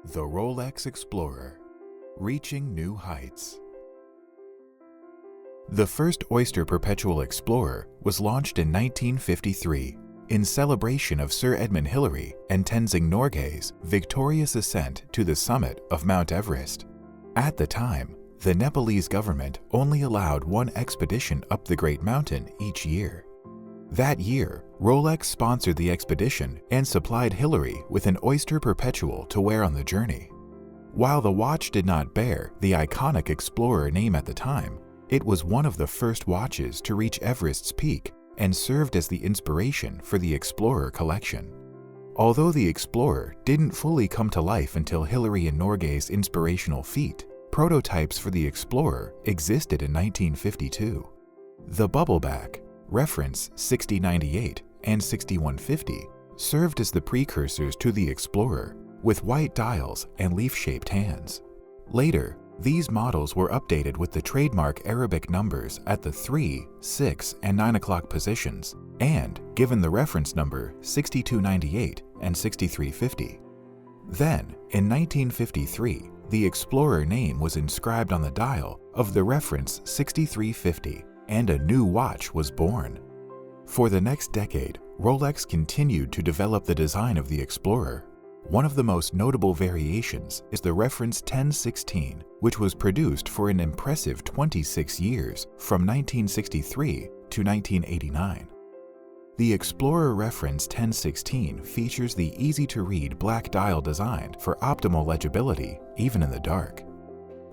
The Rolex Explorer, Reaching New Heights. The first Oyster Perpetual Explorer was launched in 1953 in celebration of Sir Edmund Hillary and Tenzing Norgay's victorious ascent to the summit of Mount Everest. At the time, the Nepalese government only allowed one expedition up the Great Mountain each year. That year, Rolex sponsored the expedition and supplied Hillary with an Oyster Perpetual to wear on the journey. While the watch did not bear the iconic Explorer name at the time, it was one of the first watches to reach Everest's peak and served as the inspiration for the Explorer collection. Although the Explorer didn't fully come to life until Hillary and Norgay's inspirational feat, prototypes for the Explorer existed in 1952. The Bubbleback, reference 6098 and 6150, served as the precursors to the Explorer, with white dials and leaf-shaped hands. Later, these models were updated with the trademark Arabic numbers at the 3, 6, and 9 o'clock positions, and given the reference number 6298 and 6350. Then, in 1953, the Explorer name was inscribed on the dial of the reference 6350, and a new watch was born. For the next decade, Rolex continued to develop the design of the Explorer. One of the most notable variations is the reference 1016, which was produced for an impressive 26 years from 1963 to 1989. The Explorer reference 1016 features the easy-to-read black dial design for optimal legibility, even in the dark.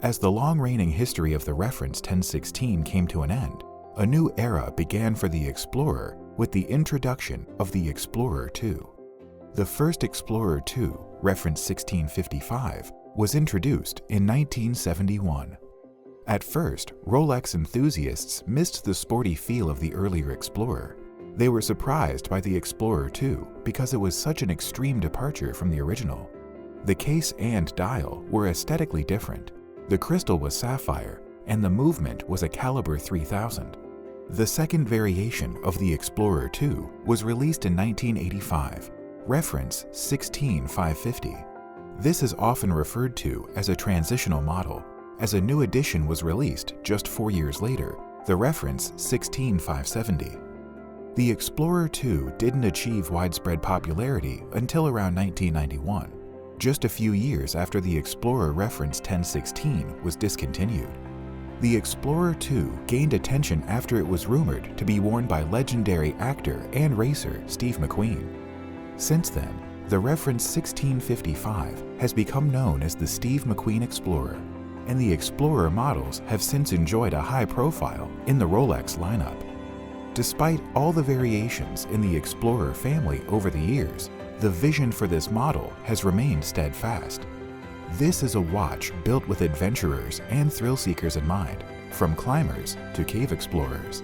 As the long-reigning history of the reference 1016 came to an end, a new era began for the Explorer with the introduction of the Explorer II. The first Explorer II, reference 1655, was introduced in 1971. At first, Rolex enthusiasts missed the sporty feel of the earlier Explorer. They were surprised by the Explorer II because it was such an extreme departure from the original. The case and dial were aesthetically different. The crystal was sapphire, and the movement was a caliber 3000. The second variation of the Explorer II was released in 1985, reference 16550. This is often referred to as a transitional model, as a new edition was released just 4 years later, the reference 16570. The Explorer II didn't achieve widespread popularity until around 1991, just a few years after the Explorer reference 1016 was discontinued. The Explorer II gained attention after it was rumored to be worn by legendary actor and racer Steve McQueen. Since then, the reference 1655 has become known as the Steve McQueen Explorer, and the Explorer models have since enjoyed a high profile in the Rolex lineup. Despite all the variations in the Explorer family over the years, the vision for this model has remained steadfast. This is a watch built with adventurers and thrill seekers in mind, from climbers to cave explorers.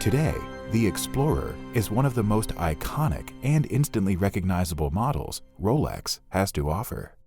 Today, the Explorer is one of the most iconic and instantly recognizable models Rolex has to offer.